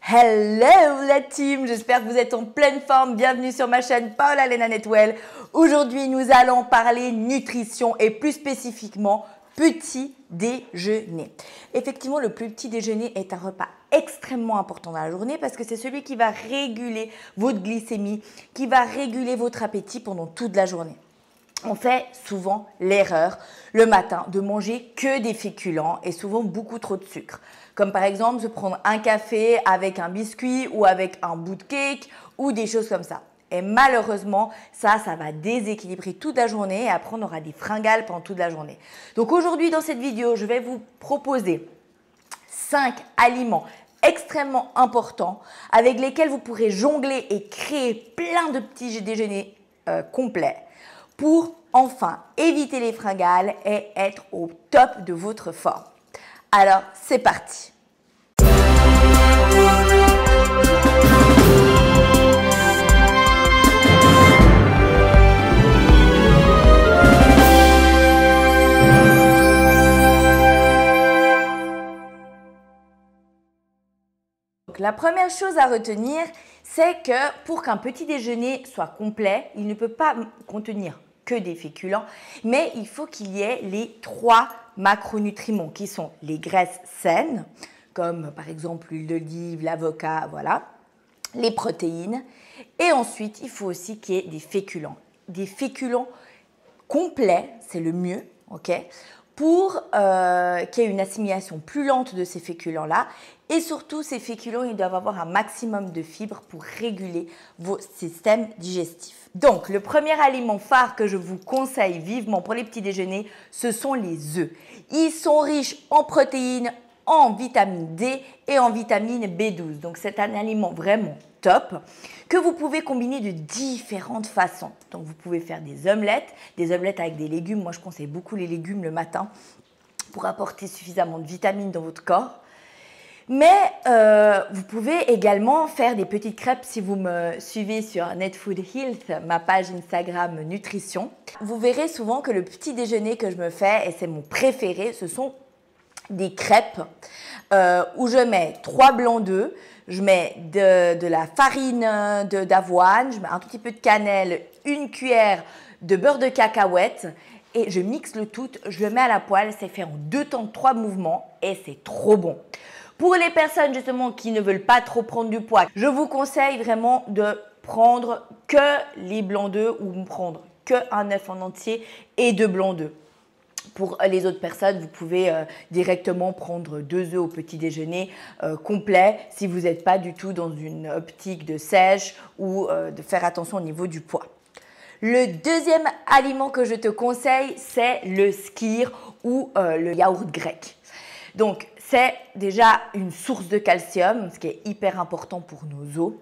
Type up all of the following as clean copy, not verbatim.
Hello la team, j'espère que vous êtes en pleine forme. Bienvenue sur ma chaîne Paola Lena Netwell. Aujourd'hui, nous allons parler nutrition et plus spécifiquement petit déjeuner. Effectivement, le petit déjeuner est un repas extrêmement important dans la journée parce que c'est celui qui va réguler votre glycémie, qui va réguler votre appétit pendant toute la journée. On fait souvent l'erreur le matin de manger que des féculents et souvent beaucoup trop de sucre. Comme par exemple se prendre un café avec un biscuit ou avec un bout de cake ou des choses comme ça. Et malheureusement, ça va déséquilibrer toute la journée et après on aura des fringales pendant toute la journée. Donc aujourd'hui dans cette vidéo, je vais vous proposer 5 aliments extrêmement importants avec lesquels vous pourrez jongler et créer plein de petits déjeuners complets pour enfin éviter les fringales et être au top de votre forme. Alors, c'est parti! Donc, la première chose à retenir, c'est que pour qu'un petit déjeuner soit complet, il ne peut pas contenir que des féculents, mais il faut qu'il y ait les 3 macronutriments qui sont les graisses saines, comme par exemple l'huile d'olive, l'avocat, voilà, les protéines. Et ensuite, il faut aussi qu'il y ait des féculents. Des féculents complets, c'est le mieux, ok, pour qu'il y ait une assimilation plus lente de ces féculents-là. Et surtout, ces féculents, ils doivent avoir un maximum de fibres pour réguler vos systèmes digestifs. Donc, le premier aliment phare que je vous conseille vivement pour les petits déjeuners, ce sont les œufs. Ils sont riches en protéines, en vitamine D et en vitamine B12. Donc, c'est un aliment vraiment top que vous pouvez combiner de différentes façons. Donc, vous pouvez faire des omelettes avec des légumes. Moi, je conseille beaucoup les légumes le matin pour apporter suffisamment de vitamines dans votre corps. Mais vous pouvez également faire des petites crêpes si vous me suivez sur Netfood Health, ma page Instagram nutrition. Vous verrez souvent que le petit déjeuner que je me fais, et c'est mon préféré, ce sont des crêpes où je mets 3 blancs d'œufs, je mets de la farine d'avoine, je mets un tout petit peu de cannelle, une cuillère de beurre de cacahuète et je mixe le tout, je le mets à la poêle, c'est fait en 2 temps de 3 mouvements et c'est trop bon. Pour les personnes justement qui ne veulent pas trop prendre du poids, je vous conseille vraiment de prendre que les blancs d'œufs ou prendre que un œuf en entier et 2 blancs d'œufs. Pour les autres personnes, vous pouvez directement prendre 2 œufs au petit déjeuner complet si vous n'êtes pas du tout dans une optique de sèche ou de faire attention au niveau du poids. Le deuxième aliment que je te conseille, c'est le skyr ou le yaourt grec. Donc, c'est déjà une source de calcium, ce qui est hyper important pour nos os.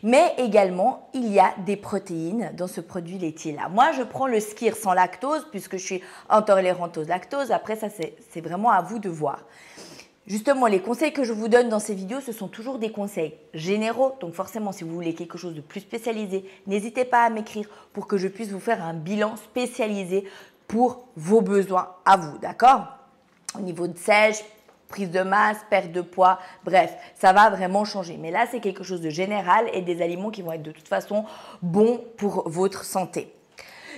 Mais également, il y a des protéines dans ce produit laitier-là. Moi, je prends le skyr sans lactose puisque je suis intolérante au lactose. Après, ça, c'est vraiment à vous de voir. Justement, les conseils que je vous donne dans ces vidéos, ce sont toujours des conseils généraux. Donc forcément, si vous voulez quelque chose de plus spécialisé, n'hésitez pas à m'écrire pour que je puisse vous faire un bilan spécialisé pour vos besoins à vous, d'accord? Au niveau de sèche, prise de masse, perte de poids, bref, ça va vraiment changer. Mais là, c'est quelque chose de général et des aliments qui vont être de toute façon bons pour votre santé.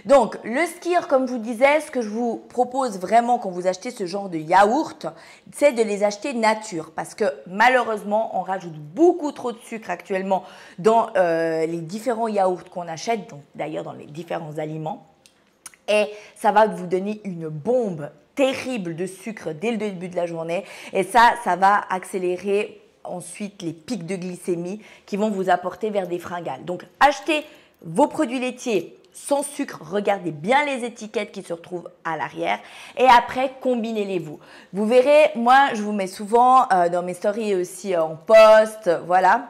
Donc, le skyr, comme je vous disais, ce que je vous propose vraiment quand vous achetez ce genre de yaourt, c'est de les acheter nature parce que malheureusement, on rajoute beaucoup trop de sucre actuellement dans les différents yaourts qu'on achète, donc d'ailleurs dans les différents aliments. Et ça va vous donner une bombe terrible de sucre dès le début de la journée. Et ça va accélérer ensuite les pics de glycémie qui vont vous apporter vers des fringales. Donc, achetez vos produits laitiers sans sucre, regardez bien les étiquettes qui se retrouvent à l'arrière et après, combinez-les-vous. Vous verrez, moi, je vous mets souvent dans mes stories aussi en post, voilà,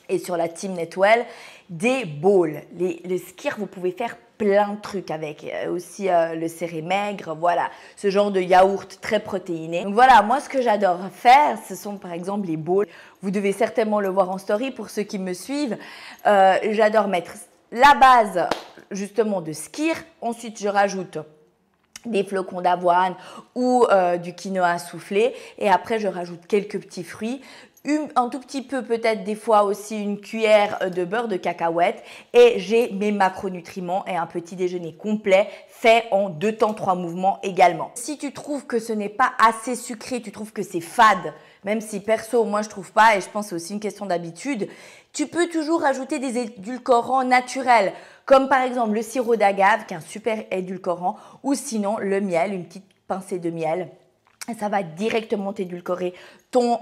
et sur la team Netwell, des bowls. Le skyr, vous pouvez faire plein de trucs avec, aussi le céré maigre, voilà, ce genre de yaourt très protéiné. Donc voilà, moi ce que j'adore faire, ce sont par exemple les bowls. Vous devez certainement le voir en story pour ceux qui me suivent. J'adore mettre la base justement de skyr, ensuite je rajoute des flocons d'avoine ou du quinoa soufflé et après je rajoute quelques petits fruits, un tout petit peu peut-être des fois aussi une cuillère de beurre de cacahuète et j'ai mes macronutriments et un petit déjeuner complet fait en 2 temps 3 mouvements également. Si tu trouves que ce n'est pas assez sucré, tu trouves que c'est fade, même si perso moi je trouve pas et je pense que c'est aussi une question d'habitude, tu peux toujours ajouter des édulcorants naturels comme par exemple le sirop d'agave qui est un super édulcorant ou sinon le miel, une petite pincée de miel. Et ça va directement t'édulcorer ton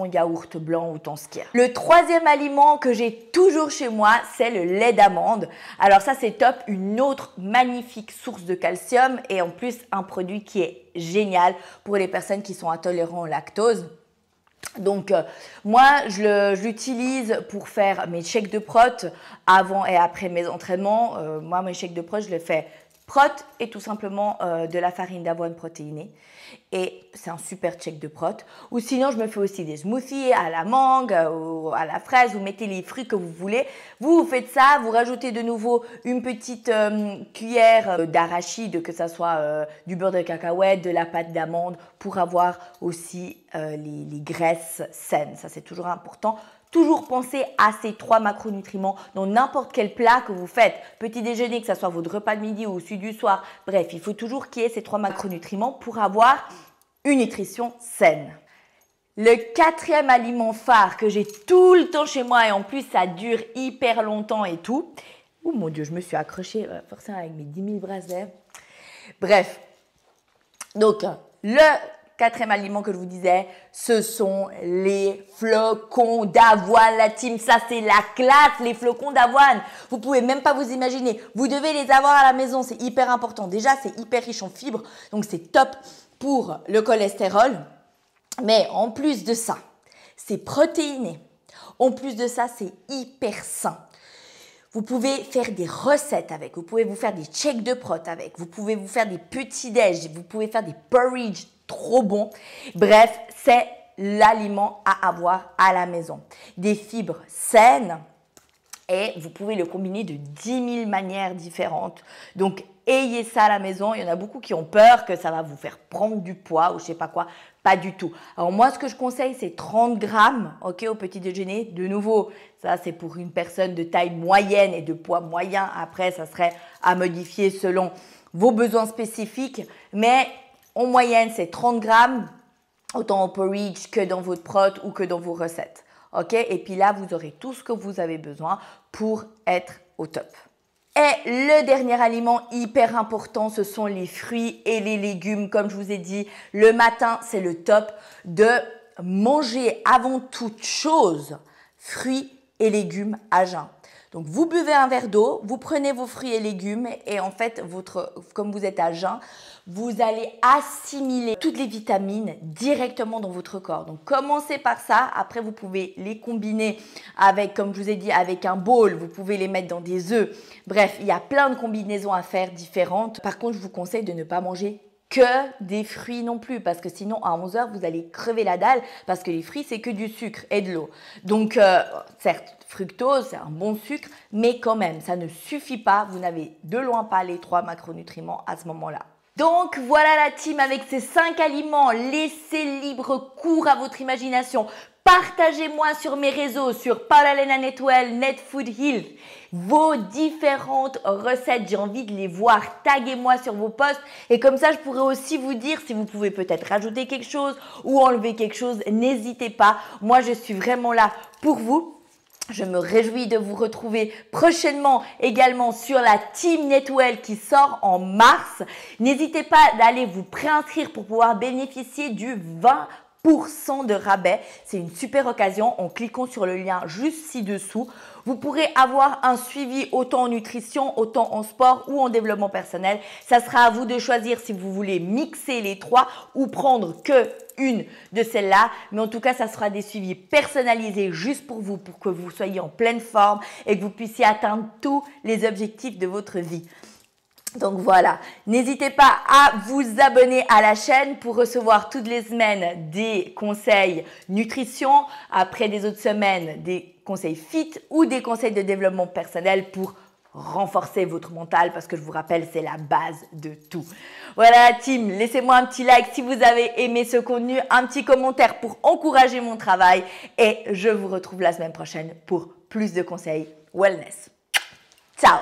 yaourt blanc ou ton skyr. Le troisième aliment que j'ai toujours chez moi, c'est le lait d'amande. Alors ça, c'est top, une autre magnifique source de calcium et en plus, un produit qui est génial pour les personnes qui sont intolérantes au lactose. Donc, moi, je l'utilise pour faire mes shakes de prot avant et après mes entraînements. Moi, mes shakes de prot, je les fais prot et tout simplement de la farine d'avoine protéinée. Et c'est un super shake de prot. Ou sinon, je me fais aussi des smoothies à la mangue ou à la fraise. Vous mettez les fruits que vous voulez. Vous faites ça. Vous rajoutez de nouveau une petite cuillère d'arachide, que ce soit du beurre de cacahuète, de la pâte d'amande, pour avoir aussi les graisses saines. Ça, c'est toujours important. Toujours penser à ces 3 macronutriments dans n'importe quel plat que vous faites. Petit déjeuner, que ce soit votre repas de midi ou celui du soir. Bref, il faut toujours qu'il y ait ces 3 macronutriments pour avoir une nutrition saine. Le 4e aliment phare que j'ai tout le temps chez moi et en plus ça dure hyper longtemps et tout. Oh mon Dieu, je me suis accrochée forcément avec mes 10 000 bracelets. Bref, donc le 4e aliment que je vous disais, ce sont les flocons d'avoine, la team. Ça, c'est la classe, les flocons d'avoine. Vous pouvez même pas vous imaginer. Vous devez les avoir à la maison, c'est hyper important. Déjà, c'est hyper riche en fibres, donc c'est top pour le cholestérol. Mais en plus de ça, c'est protéiné. En plus de ça, c'est hyper sain. Vous pouvez faire des recettes avec, vous pouvez vous faire des shakes de prot avec, vous pouvez vous faire des petits déj, vous pouvez faire des porridge trop bons. Bref, c'est l'aliment à avoir à la maison. Des fibres saines et vous pouvez le combiner de 10 000 manières différentes. Donc, ayez ça à la maison. Il y en a beaucoup qui ont peur que ça va vous faire prendre du poids ou je sais pas quoi. Pas du tout. Alors moi, ce que je conseille, c'est 30 grammes au petit déjeuner. De nouveau, ça, c'est pour une personne de taille moyenne et de poids moyen. Après, ça serait à modifier selon vos besoins spécifiques. Mais en moyenne, c'est 30 grammes, autant en porridge que dans votre prot ou que dans vos recettes. Et puis là, vous aurez tout ce que vous avez besoin pour être au top. Et le dernier aliment hyper important, ce sont les fruits et les légumes. Comme je vous ai dit, le matin, c'est le top de manger avant toute chose fruits et légumes à jeun. Donc, vous buvez un verre d'eau, vous prenez vos fruits et légumes et en fait, comme vous êtes à jeun, vous allez assimiler toutes les vitamines directement dans votre corps. Donc, commencez par ça. Après, vous pouvez les combiner avec, comme je vous ai dit, avec un bol. Vous pouvez les mettre dans des œufs. Bref, il y a plein de combinaisons à faire différentes. Par contre, je vous conseille de ne pas manger que des fruits non plus parce que sinon à 11 h vous allez crever la dalle parce que les fruits c'est que du sucre et de l'eau. Donc certes fructose c'est un bon sucre mais quand même ça ne suffit pas, vous n'avez de loin pas les 3 macronutriments à ce moment-là. Donc voilà la team avec ces 5 aliments, laissez libre cours à votre imagination. Partagez-moi sur mes réseaux, sur Paula Lena Netwell, Netfood Health, vos différentes recettes. J'ai envie de les voir. Taguez-moi sur vos posts et comme ça, je pourrai aussi vous dire si vous pouvez peut-être rajouter quelque chose ou enlever quelque chose. N'hésitez pas. Moi, je suis vraiment là pour vous. Je me réjouis de vous retrouver prochainement également sur la Team Netwell qui sort en mars. N'hésitez pas d'aller vous préinscrire pour pouvoir bénéficier du 20% de rabais. C'est une super occasion en cliquant sur le lien juste ci-dessous. Vous pourrez avoir un suivi autant en nutrition, autant en sport ou en développement personnel. Ça sera à vous de choisir si vous voulez mixer les 3 ou prendre que une de celles-là. Mais en tout cas, ça sera des suivis personnalisés juste pour vous, pour que vous soyez en pleine forme et que vous puissiez atteindre tous les objectifs de votre vie. Donc voilà, n'hésitez pas à vous abonner à la chaîne pour recevoir toutes les semaines des conseils nutrition, après des autres semaines des conseils fit ou des conseils de développement personnel pour renforcer votre mental parce que je vous rappelle, c'est la base de tout. Voilà, team, laissez-moi un petit like si vous avez aimé ce contenu, un petit commentaire pour encourager mon travail et je vous retrouve la semaine prochaine pour plus de conseils wellness. Ciao!